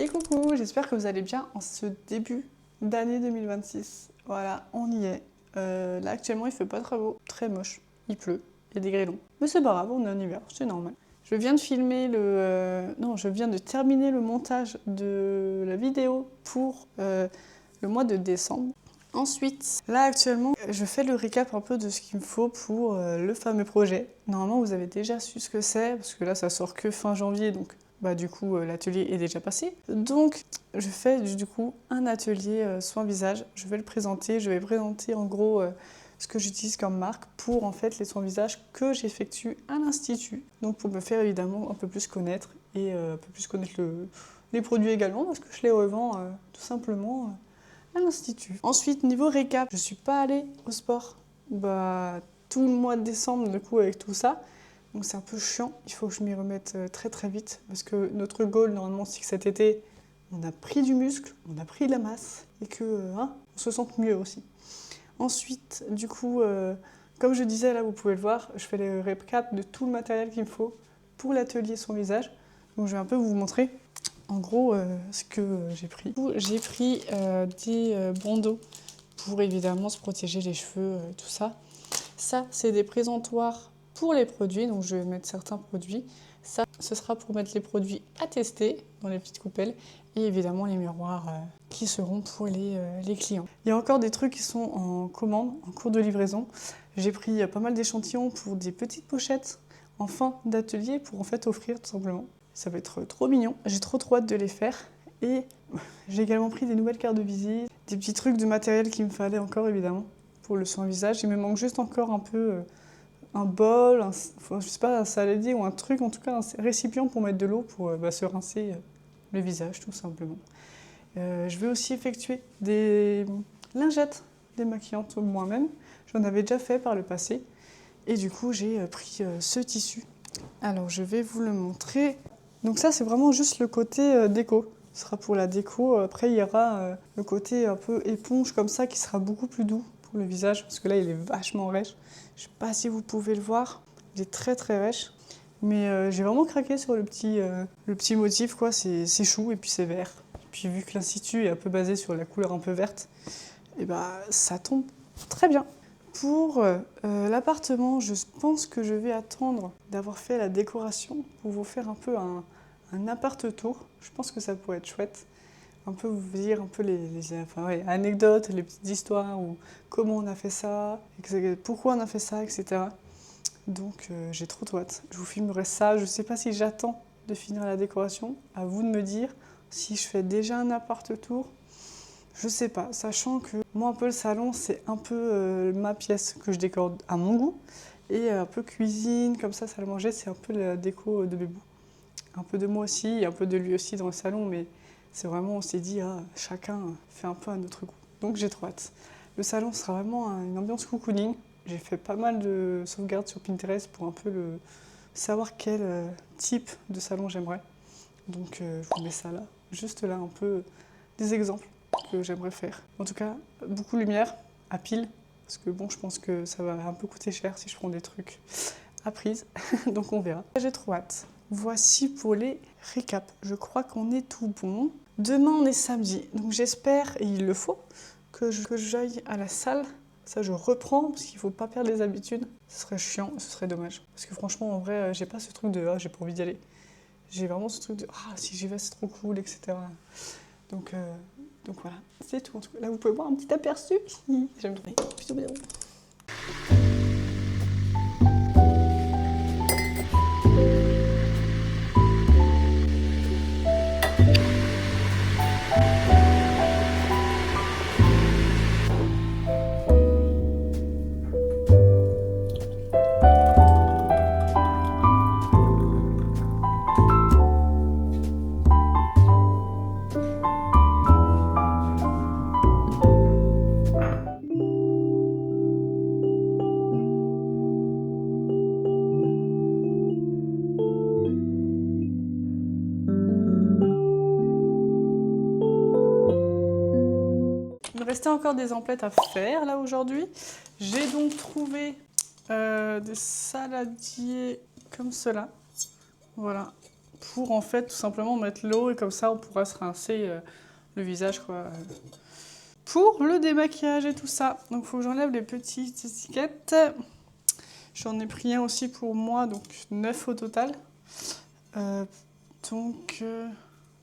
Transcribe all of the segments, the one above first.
Et coucou, j'espère que vous allez bien en ce début d'année 2026. Voilà, on y est. Là actuellement il fait pas très beau, très moche, il pleut, il y a des grêlons. Mais c'est pas grave, on est en hiver, c'est normal. Je viens de filmer je viens de terminer le montage de la vidéo pour le mois de décembre. Ensuite, là actuellement, je fais le récap un peu de ce qu'il me faut pour le fameux projet. Normalement, vous avez déjà su ce que c'est, parce que là, ça sort que fin janvier, donc du coup, l'atelier est déjà passé. Donc, je fais du coup un atelier soin visage. Je vais le présenter, je vais présenter en gros ce que j'utilise comme marque pour en fait les soins visage que j'effectue à l'institut. Donc, pour me faire évidemment un peu plus connaître et un peu plus connaître les produits également, parce que je les revends tout simplement à l'institut. Ensuite, niveau récap, je suis pas allée au sport tout le mois de décembre du coup avec tout ça. Donc c'est un peu chiant, il faut que je m'y remette très très vite parce que notre goal normalement c'est que cet été on a pris du muscle, on a pris de la masse et que on se sente mieux aussi. Ensuite, du coup, comme je disais là, vous pouvez le voir, je fais le récap de tout le matériel qu'il me faut pour l'atelier son visage. Donc je vais un peu vous montrer en gros ce que j'ai pris. J'ai pris des bandeaux pour évidemment se protéger les cheveux, tout ça. Ça, c'est des présentoirs pour les produits, donc je vais mettre certains produits. Ça, ce sera pour mettre les produits à tester dans les petites coupelles et évidemment les miroirs qui seront pour les clients. Il y a encore des trucs qui sont en commande, en cours de livraison. J'ai pris pas mal d'échantillons pour des petites pochettes en fin d'atelier pour en fait offrir tout simplement. Ça va être trop mignon, j'ai trop hâte de les faire. Et j'ai également pris des nouvelles cartes de visite, des petits trucs de matériel qu'il me fallait encore évidemment pour le soin visage. Il me manque juste encore un peu un bol, je sais pas, un saladier ou un truc, en tout cas un récipient pour mettre de l'eau pour se rincer le visage tout simplement. Je vais aussi effectuer des lingettes démaquillantes moi-même. J'en avais déjà fait par le passé. Et du coup, j'ai pris ce tissu. Alors, je vais vous le montrer. Donc ça, c'est vraiment juste le côté déco. Ce sera pour la déco. Après, il y aura le côté un peu éponge comme ça qui sera beaucoup plus doux pour le visage. Parce que là, il est vachement rêche. Je sais pas si vous pouvez le voir. Il est très très rêche. Mais j'ai vraiment craqué sur le petit motif, quoi. C'est chou et puis c'est vert. Puis vu que l'institut est un peu basé sur la couleur un peu verte, et ça tombe très bien. Pour l'appartement, je pense que je vais attendre d'avoir fait la décoration pour vous faire un peu un appart-tour. Je pense que ça pourrait être chouette. Un peu vous dire un peu les anecdotes, les petites histoires, ou comment on a fait ça, pourquoi on a fait ça, etc. Donc j'ai trop hâte. Je vous filmerai ça. Je ne sais pas si j'attends de finir la décoration. À vous de me dire si je fais déjà un appart-tour. Je sais pas, sachant que moi un peu le salon c'est un peu ma pièce que je décore à mon goût et un peu cuisine, comme ça, salle à manger, c'est un peu la déco de Bébou. Un peu de moi aussi et un peu de lui aussi dans le salon, mais c'est vraiment, on s'est dit, chacun fait un peu à notre goût. Donc j'ai trop hâte. Le salon sera vraiment une ambiance cocooning. J'ai fait pas mal de sauvegardes sur Pinterest pour un peu savoir quel type de salon j'aimerais. Donc je vous mets ça là, juste là un peu des exemples que j'aimerais faire. En tout cas, beaucoup de lumière, à pile, parce que bon, je pense que ça va un peu coûter cher si je prends des trucs à prise, donc on verra. J'ai trop hâte. Voici pour les récaps. Je crois qu'on est tout bon. Demain, on est samedi, donc j'espère, et il le faut, que j'aille à la salle. Ça, je reprends, parce qu'il ne faut pas perdre les habitudes. Ce serait chiant, ce serait dommage. Parce que franchement, en vrai, j'ai pas ce truc de « ah, j'ai pas envie d'y aller ». J'ai vraiment ce truc de « ah, si j'y vais, c'est trop cool », etc. Donc voilà, c'est tout en tout cas. Là, vous pouvez voir un petit aperçu. J'aime trop. Plutôt bien. Il me restait encore des emplettes à faire là aujourd'hui. J'ai donc trouvé des saladiers comme cela. Voilà, pour en fait tout simplement mettre l'eau et comme ça on pourra se rincer le visage quoi. Pour le démaquillage et tout ça. Donc il faut que j'enlève les petites étiquettes. J'en ai pris un aussi pour moi, donc 9 au total. Donc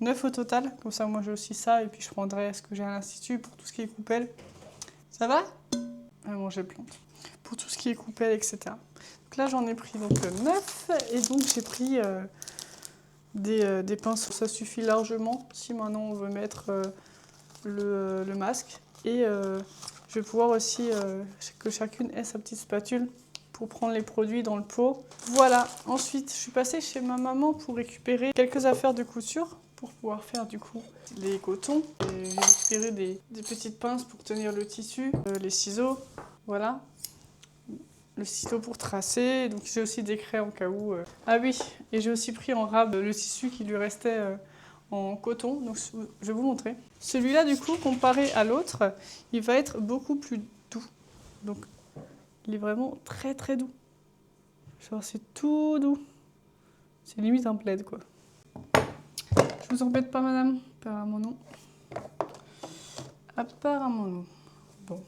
9 au total, comme ça moi j'ai aussi ça et puis je prendrai ce que j'ai à l'institut pour tout ce qui est coupelle. Ça va? Ah bon, j'ai plante. Pour tout ce qui est coupelle, etc. Donc là j'en ai pris donc 9 et donc j'ai pris des pinceaux. Ça suffit largement si maintenant on veut mettre le masque. Et je vais pouvoir aussi que chacune ait sa petite spatule pour prendre les produits dans le pot. Voilà, ensuite je suis passée chez ma maman pour récupérer quelques affaires de couture pour pouvoir faire du coup les cotons. J'ai récupéré des petites pinces pour tenir le tissu, les ciseaux, voilà. Le stylo pour tracer, donc j'ai aussi des craies en cas où. Ah oui, et j'ai aussi pris en rab le tissu qui lui restait en coton, donc je vais vous montrer. Celui-là du coup, comparé à l'autre, il va être beaucoup plus doux. Donc il est vraiment très très doux. Genre c'est tout doux. C'est limite un plaid quoi. Je vous embête pas madame, apparemment non. Apparemment non. Bon.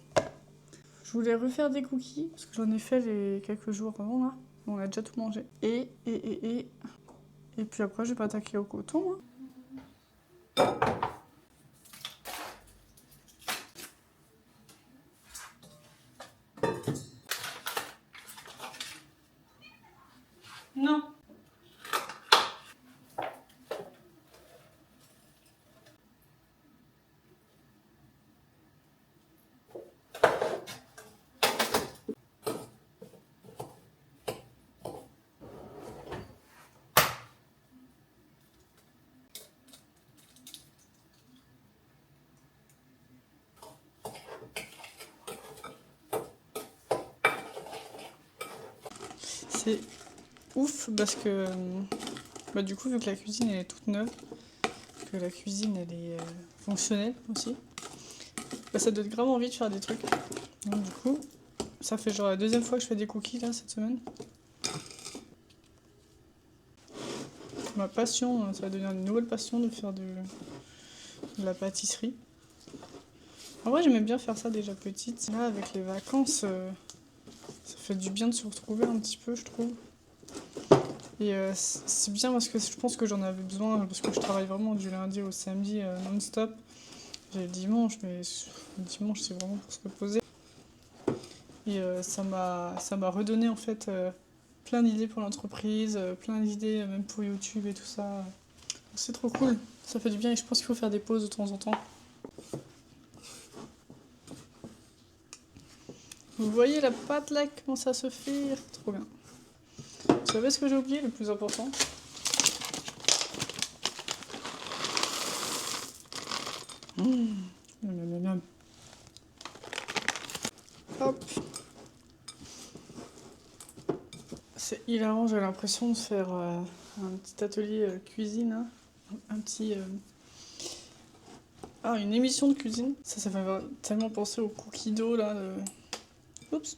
Je voulais refaire des cookies, parce que j'en ai fait les quelques jours avant là. On a déjà tout mangé. Et puis après je vais pas attaquer au coton. Hein. Non. C'est ouf parce que du coup vu que la cuisine elle est toute neuve, que la cuisine elle est fonctionnelle aussi, ça donne grave envie de faire des trucs. Donc du coup, ça fait genre la deuxième fois que je fais des cookies là cette semaine. Ma passion, ça va devenir une nouvelle passion de faire de la pâtisserie. En vrai j'aimais bien faire ça déjà petite. Là avec les vacances, ça fait du bien de se retrouver un petit peu je trouve. Et c'est bien parce que je pense que j'en avais besoin parce que je travaille vraiment du lundi au samedi non-stop. J'ai le dimanche, mais le dimanche c'est vraiment pour se reposer. Et ça m'a redonné en fait plein d'idées pour l'entreprise, plein d'idées même pour YouTube et tout ça. C'est trop cool, ça fait du bien et je pense qu'il faut faire des pauses de temps en temps. Vous voyez la pâte là, comment ça se fait? Trop bien. Vous savez ce que j'ai oublié, le plus important? Miam. Hop. C'est hilarant, j'ai l'impression de faire un petit atelier cuisine, hein. Un petit... une émission de cuisine. Ça fait tellement penser au cookie dough là. Oups.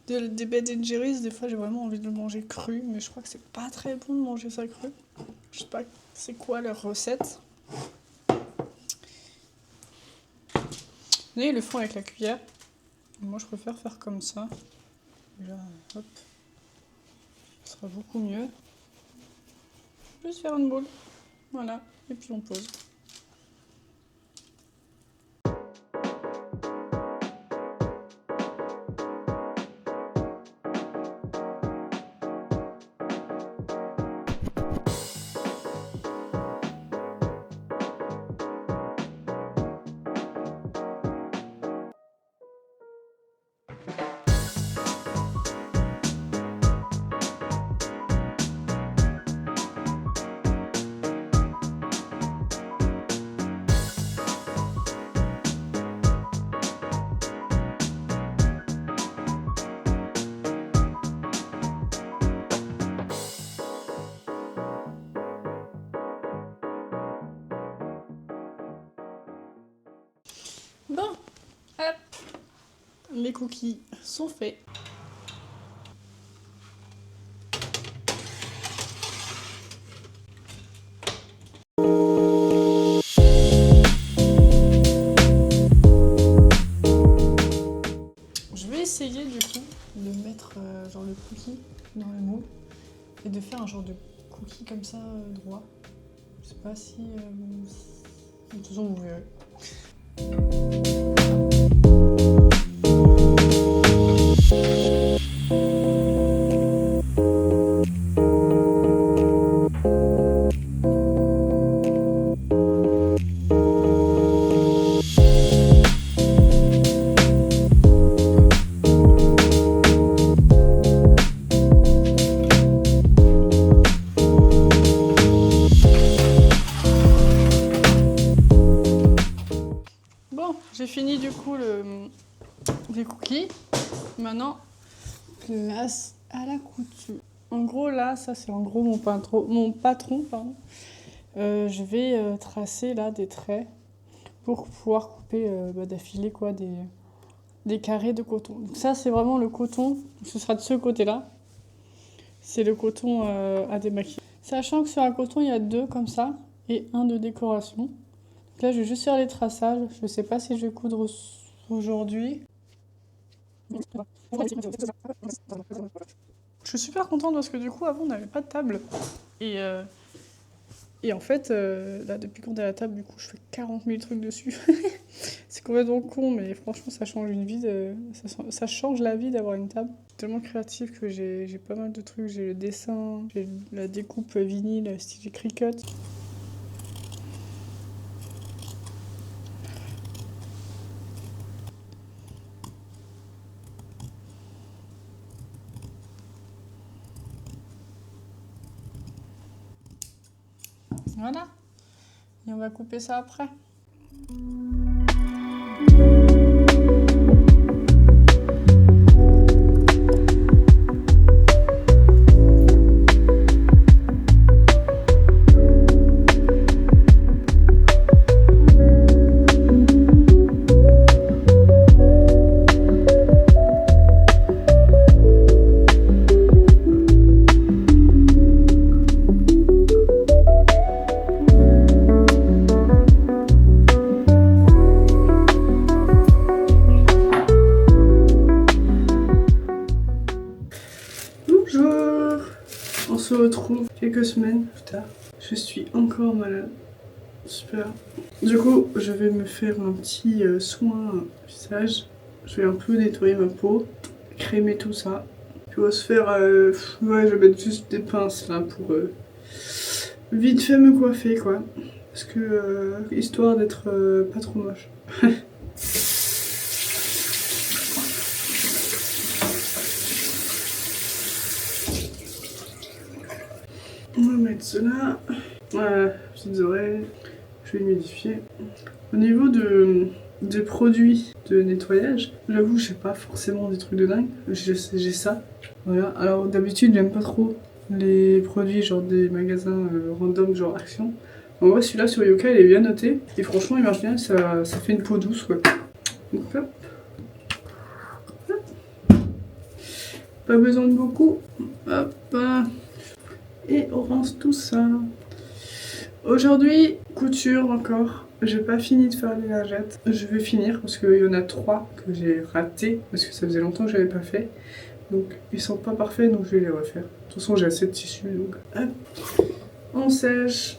Des Ben Jerry's, des fois j'ai vraiment envie de le manger cru, mais je crois que c'est pas très bon de manger ça cru. Je sais pas c'est quoi leur recette. Mais ils le font avec la cuillère. Moi je préfère faire comme ça. Là, hop. Ce sera beaucoup mieux. Juste faire une boule. Voilà. Et puis on pose. Bon, hop, les cookies sont faits. et de faire un genre de cookie comme ça droit. Je sais pas si... De toute façon, vous verrez. Bon, j'ai fini du coup les cookies. Maintenant, place à la couture. En gros, là, ça c'est en gros mon patron, pardon. Je vais tracer là des traits pour pouvoir couper d'affilée quoi, des carrés de coton. Donc ça, c'est vraiment le coton. Ce sera de ce côté-là. C'est le coton à démaquiller. Sachant que sur un coton, il y a 2 comme ça et 1 de décoration. Donc là, je vais juste faire les traçages. Je ne sais pas si je vais coudre aujourd'hui. Je suis super contente parce que du coup, avant, on n'avait pas de table. Et en fait, là, depuis qu'on est à la table, du coup, je fais 40 000 trucs dessus. C'est complètement con, mais franchement, ça change une vie. Ça change la vie d'avoir une table. Je suis tellement créative que j'ai pas mal de trucs. J'ai le dessin, j'ai la découpe vinyle, style Cricut. Voilà. Et on va couper ça après. Bonjour! On se retrouve quelques semaines plus tard. Je suis encore malade. Super. Du coup, je vais me faire un petit soin visage. Je vais un peu nettoyer ma peau, crémer tout ça. Puis on va se faire... ouais, je vais mettre juste des pinces là pour vite fait me coiffer quoi. Parce que... histoire d'être pas trop moche. On va mettre cela. Voilà, petites oreilles. Je vais humidifier. Au niveau des produits de nettoyage, j'avoue, je sais pas forcément des trucs de dingue. J'ai ça. Voilà. Alors d'habitude, j'aime pas trop les produits genre des magasins random, genre Action. En vrai, celui-là sur Yoka, il est bien noté. Et franchement, il marche bien. Ça fait une peau douce, quoi. Donc hop. Hop. Pas besoin de beaucoup. Hop. Et on rince tout ça. Aujourd'hui, couture encore. J'ai pas fini de faire les lingettes. Je vais finir parce qu'il y en a 3 que j'ai ratés parce que ça faisait longtemps que je n'avais pas fait. Donc ils sont pas parfaits, donc je vais les refaire. De toute façon, j'ai assez de tissu, donc hop. On sèche.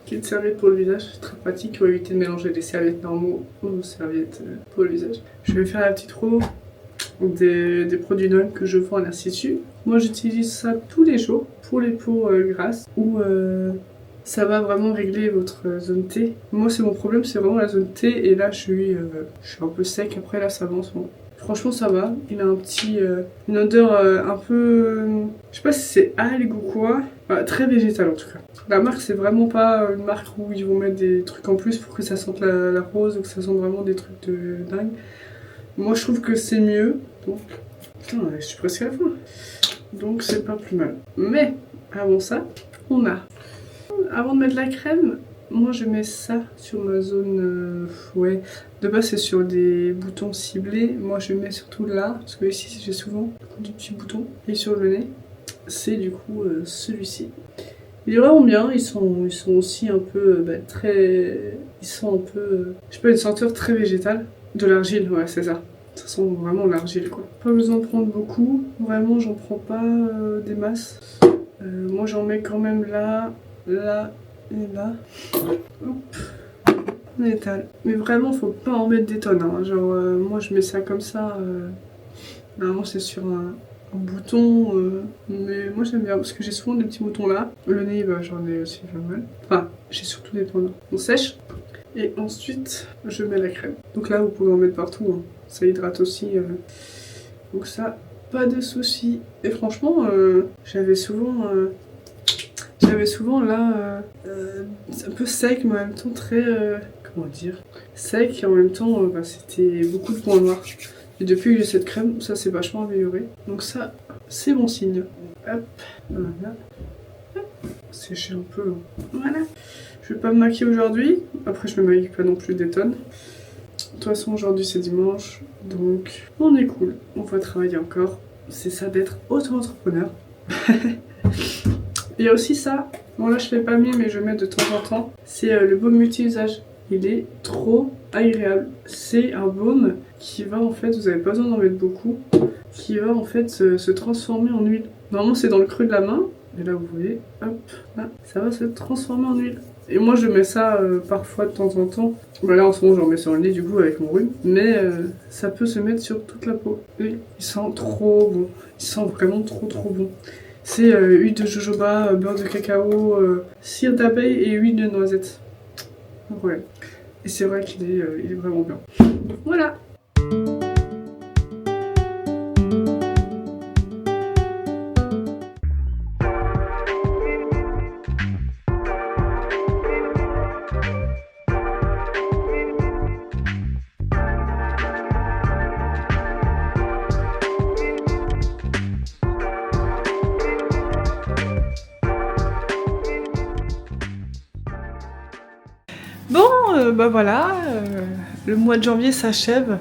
Petite serviette pour le visage, c'est très pratique pour éviter de mélanger des serviettes normaux aux serviettes pour le visage. Je vais faire la petite roue des produits Noël que je vends à l'Institut. Moi, j'utilise ça tous les jours pour les peaux grasses ou ça va vraiment régler votre zone T. Moi, c'est mon problème, c'est vraiment la zone T. Et là, je suis un peu sec. Après, là, ça va en ce moment. Franchement, ça va. Il a un petit, une odeur un peu... je sais pas si c'est algue ou quoi. Enfin, très végétal, en tout cas. La marque, c'est vraiment pas une marque où ils vont mettre des trucs en plus pour que ça sente la rose ou que ça sente vraiment des trucs de dingue. Moi, je trouve que c'est mieux. Donc, putain, je suis presque à la fin. Donc, c'est pas plus mal. Mais, avant ça, on a... Avant de mettre la crème, moi je mets ça sur ma zone, ouais, de base c'est sur des boutons ciblés, moi je mets surtout là, parce que ici j'ai souvent des petits boutons, et sur le nez, c'est du coup celui-ci. Il est vraiment bien, ils sont aussi un peu ils sont un peu, je sais pas, une senteur très végétale, de l'argile, ouais c'est ça. Ça sent vraiment l'argile quoi. Pas besoin de prendre beaucoup, vraiment j'en prends pas des masses. Moi j'en mets quand même là, là et là. Hop. On étale. Mais vraiment faut pas en mettre des tonnes. Hein. Genre moi je mets ça comme ça. Normalement c'est sur un bouton. Mais moi j'aime bien parce que j'ai souvent des petits boutons là. Le nez bah, j'en ai aussi pas mal. Enfin j'ai surtout des points là. On sèche. Et ensuite je mets la crème. Donc là vous pouvez en mettre partout. Hein. Ça hydrate aussi. Donc ça, pas de soucis. Et franchement, j'avais souvent là, un peu sec, mais en même temps très, comment dire, sec et en même temps, bah, c'était beaucoup de points noirs. Et depuis que j'ai cette crème, ça s'est vachement amélioré. Donc ça, c'est bon signe. Hop, voilà. Hop, sécher un peu. Voilà. Je vais pas me maquiller aujourd'hui. Après, je me maquille pas non plus des tonnes. De toute façon, aujourd'hui c'est dimanche, donc on est cool. On va travailler encore. C'est ça d'être auto-entrepreneur. Il y a aussi ça. Bon là je l'ai pas mis mais je mets de temps en temps. C'est le baume multi-usage. Il est trop agréable. C'est un baume qui va en fait, vous avez pas besoin d'en mettre beaucoup, qui va en fait se transformer en huile. Normalement c'est dans le creux de la main. Et là vous voyez, hop, là, ça va se transformer en huile. Et moi je mets ça parfois de temps en temps. Bah là en ce moment j'en mets sur le nez du coup avec mon rhume. Mais ça peut se mettre sur toute la peau. Et il sent trop bon. Il sent vraiment trop bon. C'est huile de jojoba, beurre de cacao, cire d'abeille et huile de noisette. Ouais. Et c'est vrai qu'il est, il est vraiment bien. Voilà. Bon, bah voilà, le mois de janvier s'achève.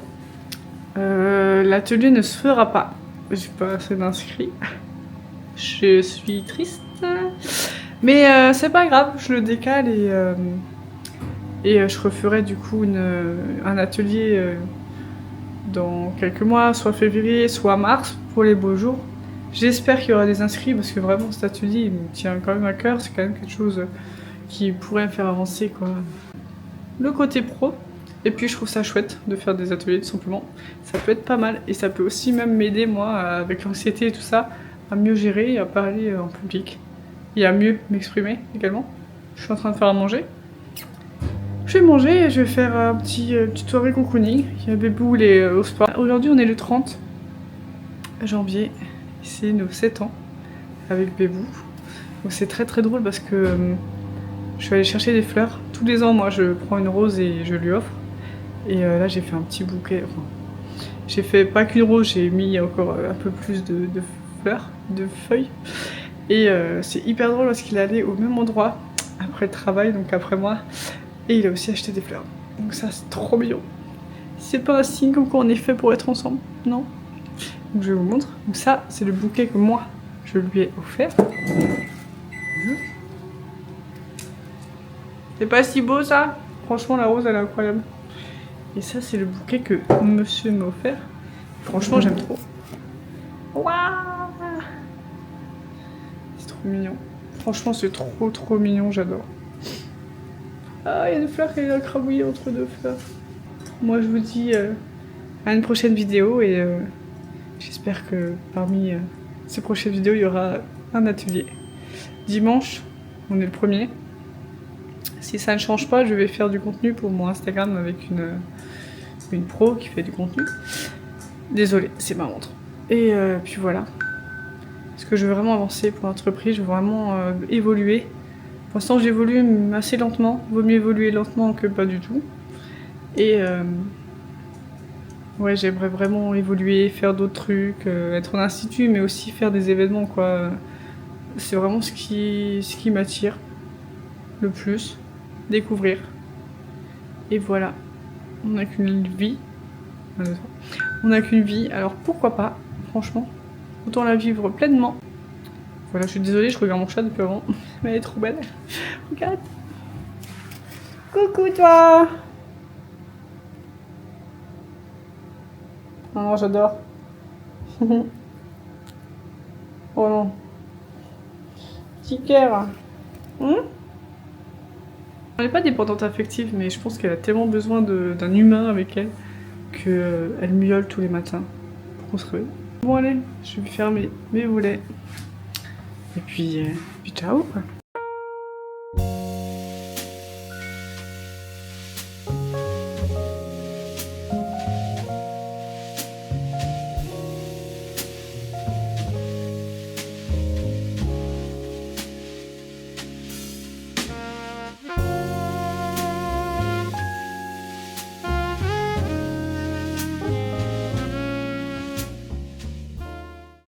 L'atelier ne se fera pas. J'ai pas assez d'inscrits. Je suis triste. Mais c'est pas grave, je le décale et je referai du coup un atelier dans quelques mois, soit février, soit mars, pour les beaux jours. J'espère qu'il y aura des inscrits parce que vraiment cet atelier il me tient quand même à cœur, c'est quand même quelque chose qui pourrait me faire avancer quoi. Le côté pro. Et puis je trouve ça chouette de faire des ateliers tout simplement. Ça peut être pas mal et ça peut aussi même m'aider moi avec l'anxiété et tout ça à mieux gérer et à parler en public. Et à mieux m'exprimer également. Je suis en train de faire à manger. Je vais manger et je vais faire un petite soirée cocooning. Il y a Bébou, il est au sport. Aujourd'hui on est le 30 janvier. C'est nos 7 ans avec Bébou. Donc c'est très très drôle parce que je vais aller chercher des fleurs. Tous les ans moi je prends une rose et je lui offre. Et là j'ai fait un petit bouquet, enfin, j'ai fait pas qu'une rose, j'ai mis encore un peu plus de fleurs, de feuilles. Et c'est hyper drôle parce qu'il allait au même endroit après le travail, donc après moi. Et il a aussi acheté des fleurs. Donc ça c'est trop mignon. C'est pas un signe comme quoi on est fait pour être ensemble, non? Donc je vous montre. Donc ça c'est le bouquet que moi je lui ai offert. C'est pas si beau ça? Franchement la rose elle est incroyable. Et ça, c'est le bouquet que monsieur m'a offert. Franchement, j'aime trop. Waouh! C'est trop mignon. Franchement, c'est trop mignon, j'adore. Ah, il y a une fleur qui est écrabouillée entre deux fleurs. Moi, je vous dis à une prochaine vidéo et j'espère que parmi ces prochaines vidéos, il y aura un atelier. Dimanche, on est le 1er. Si ça ne change pas, je vais faire du contenu pour mon Instagram avec une pro qui fait du contenu. Désolée, c'est ma montre. Et puis voilà. Parce que je veux vraiment avancer pour l'entreprise, je veux vraiment évoluer. Pour l'instant, j'évolue assez lentement. Vaut mieux évoluer lentement que pas du tout. Et ouais, j'aimerais vraiment évoluer, faire d'autres trucs, être en institut, mais aussi faire des événements, quoi. C'est vraiment ce qui m'attire le plus. Découvrir. Et voilà. On n'a qu'une vie. On n'a qu'une vie, alors pourquoi pas, franchement. Autant la vivre pleinement. Voilà, je suis désolée, je regarde mon chat depuis avant. Mais elle est trop belle. Regarde. Coucou toi. Non, j'adore. Oh non. petit cœur. Elle n'est pas dépendante affective, mais je pense qu'elle a tellement besoin d'un humain avec elle qu'elle miaule tous les matins pour qu'on se réveille. Bon allez, je vais faire mes volets. Et puis ciao quoi.